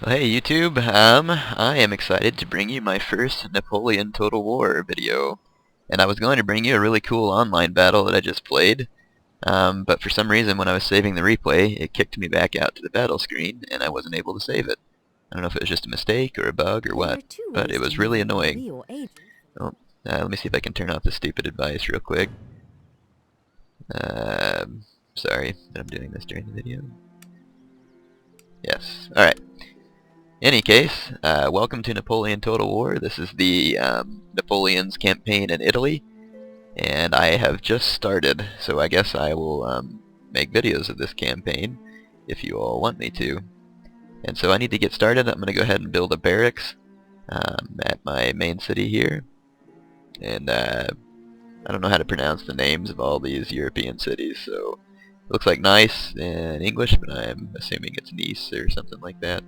Well, hey YouTube, I am excited to bring you my first Napoleon Total War video. And I was going to bring you a really cool online battle that I just played, but for some reason when I was saving the replay, it kicked me back out to the battle screen, and I wasn't able to save it. I don't know if it was just a mistake or a bug or what, but it was really annoying. Oh, let me see if I can turn off the stupid advice real quick. Sorry that I'm doing this during the video. Yes, alright. Any case, welcome to Napoleon Total War. This is the Napoleon's campaign in Italy, and I have just started, so I guess I will make videos of this campaign if you all want me to. And so I need to get started. I'm going to go ahead and build a barracks at my main city here, and I don't know how to pronounce the names of all these European cities, so it looks like Nice in English, but I'm assuming it's Nice or something like that.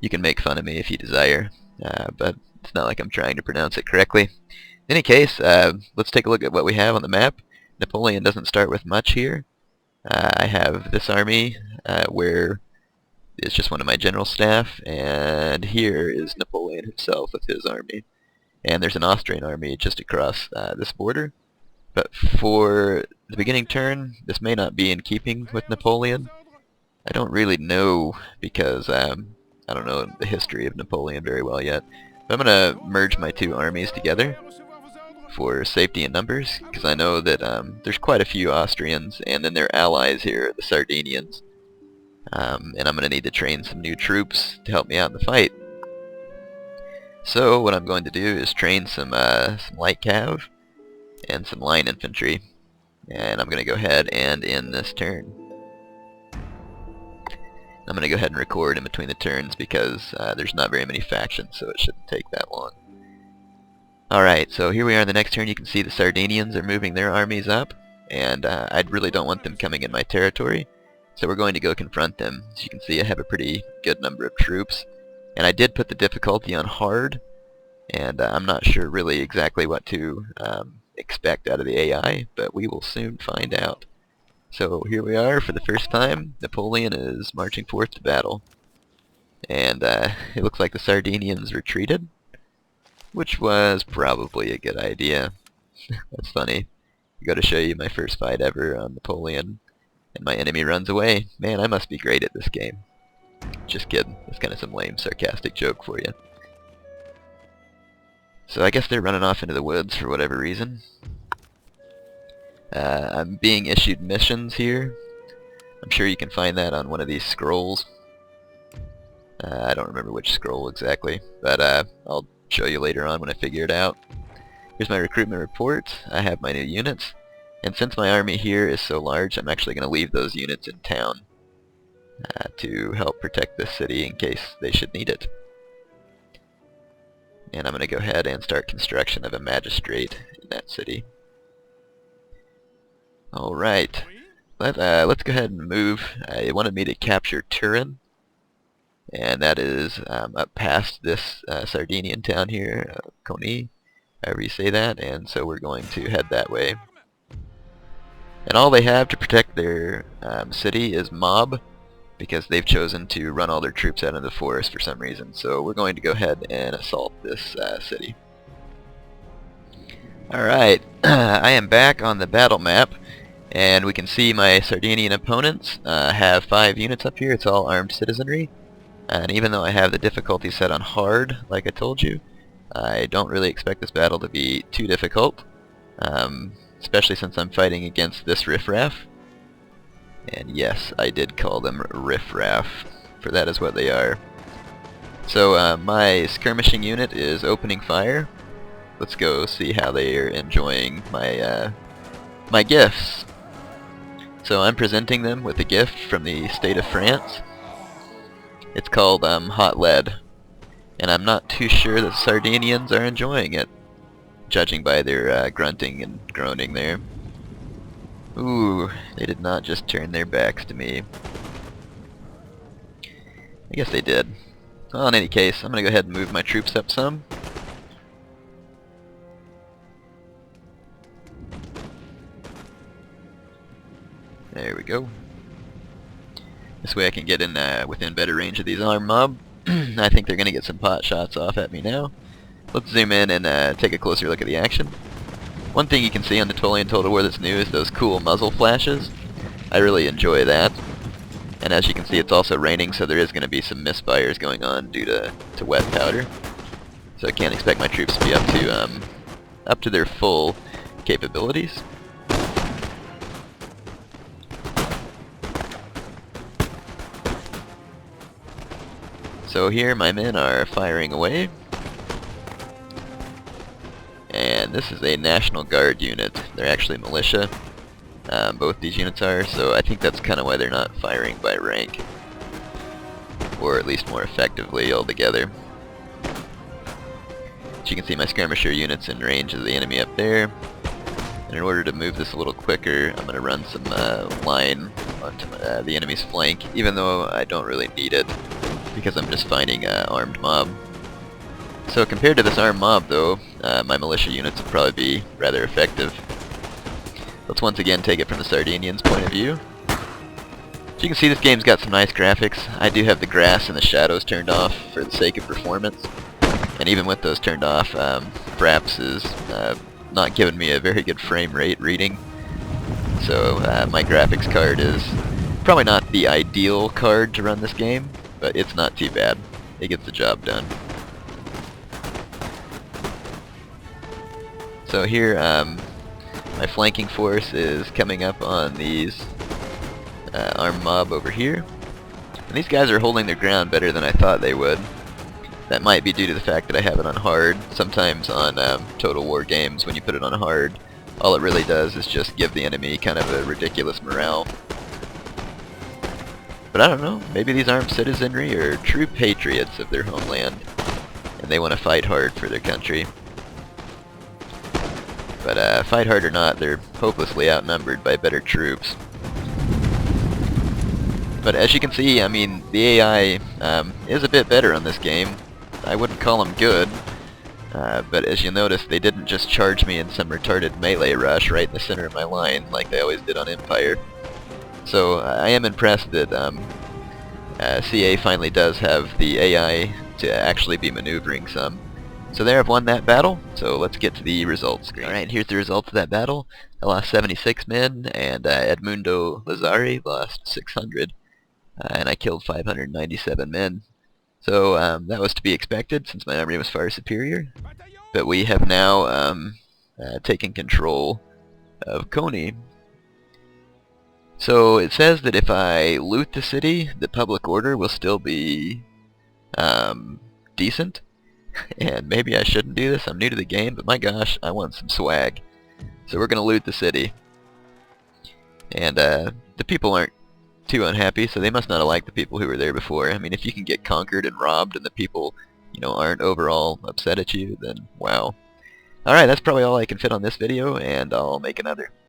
You can make fun of me if you desire, but it's not like I'm trying to pronounce it correctly. In any case, let's take a look at what we have on the map. Napoleon doesn't start with much here. I have this army where it's just one of my general staff, and here is Napoleon himself with his army. And there's an Austrian army just across this border. But for the beginning turn, this may not be in keeping with Napoleon. I don't really know because I don't know the history of Napoleon very well yet. But I'm going to merge my two armies together for safety in numbers, because I know that there's quite a few Austrians, and then their allies here, the Sardinians. And I'm going to need to train some new troops to help me out in the fight. So what I'm going to do is train some light cav and some line infantry. And I'm going to go ahead and end this turn. I'm going to go ahead and record in between the turns because there's not very many factions, so it shouldn't take that long. Alright, so here we are in the next turn. You can see the Sardinians are moving their armies up, and I really don't want them coming in my territory, so we're going to go confront them. As you can see, I have a pretty good number of troops, and I did put the difficulty on hard, and I'm not sure really exactly what to expect out of the AI, but we will soon find out. So here we are for the first time. Napoleon is marching forth to battle. And it looks like the Sardinians retreated, which was probably a good idea. That's funny. I got to show you my first fight ever on Napoleon, and my enemy runs away. Man, I must be great at this game. Just kidding. That's kind of some lame, sarcastic joke for you. So I guess they're running off into the woods for whatever reason. I'm being issued missions here. I'm sure you can find that on one of these scrolls. I don't remember which scroll exactly, but I'll show you later on when I figure it out. Here's my recruitment report. I have my new units, and since my army here is so large, I'm actually going to leave those units in town to help protect this city in case they should need it. And I'm going to go ahead and start construction of a magistrate in that city. Alright, let's go ahead and move. It wanted me to capture Turin, and that is up past this Sardinian town here, Coni, however you say that, and so we're going to head that way. And all they have to protect their city is mob, because they've chosen to run all their troops out into the forest for some reason, so we're going to go ahead and assault this city. Alright, I am back on the battle map. And we can see my Sardinian opponents have 5 units up here. It's all armed citizenry. And even though I have the difficulty set on hard, like I told you, I don't really expect this battle to be too difficult. Especially since I'm fighting against this riffraff. And yes, I did call them riffraff, for that is what they are. So my skirmishing unit is opening fire. Let's go see how they are enjoying my gifts. So I'm presenting them with a gift from the state of France. It's called hot lead, and I'm not too sure that Sardinians are enjoying it, judging by their grunting and groaning there. Ooh, they did not just turn their backs to me. I guess they did. Well, in any case, I'm going to go ahead and move my troops up some. There we go. This way I can get in within better range of these armed mob. I think they're going to get some pot shots off at me now. Let's zoom in and take a closer look at the action. One thing you can see on Napoleon Total War that's new is those cool muzzle flashes. I really enjoy that. And as you can see, it's also raining, so there is going to be some misfires going on due to wet powder. So I can't expect my troops to be up to their full capabilities. So here my men are firing away. And this is a National Guard unit. They're actually militia. Both these units are, so I think that's kind of why they're not firing by rank. Or at least more effectively altogether. As you can see, my skirmisher unit's in range of the enemy up there. And in order to move this a little quicker, I'm going to run some line onto the enemy's flank, even though I don't really need it, because I'm just fighting armed mob. So compared to this armed mob, though, my militia units will probably be rather effective. Let's once again take it from the Sardinians' point of view. As you can see, this game's got some nice graphics. I do have the grass and the shadows turned off for the sake of performance. And even with those turned off, Fraps is not giving me a very good frame rate reading. So my graphics card is probably not the ideal card to run this game, but it's not too bad. It gets the job done. So here, my flanking force is coming up on these armed mob over here. And these guys are holding their ground better than I thought they would. That might be due to the fact that I have it on hard. Sometimes on Total War games, when you put it on hard, all it really does is just give the enemy kind of a ridiculous morale. But I don't know, maybe these armed citizenry are true patriots of their homeland, and they want to fight hard for their country. But fight hard or not, they're hopelessly outnumbered by better troops. But as you can see, I mean, the AI is a bit better on this game. I wouldn't call them good, but as you notice, they didn't just charge me in some retarded melee rush right in the center of my line like they always did on Empire. So I am impressed that CA finally does have the AI to actually be maneuvering some. So there, I've won that battle, so let's get to the results screen. Alright, here's the results of that battle. I lost 76 men, and Edmundo Lazari lost 600, and I killed 597 men. So that was to be expected, since my army was far superior. But we have now taken control of Coney. So it says that if I loot the city, the public order will still be decent. And maybe I shouldn't do this, I'm new to the game, but my gosh, I want some swag. So we're going to loot the city. And the people aren't too unhappy, so they must not have liked the people who were there before. I mean, if you can get conquered and robbed and the people, you know, aren't overall upset at you, then wow. Alright, that's probably all I can fit on this video, and I'll make another.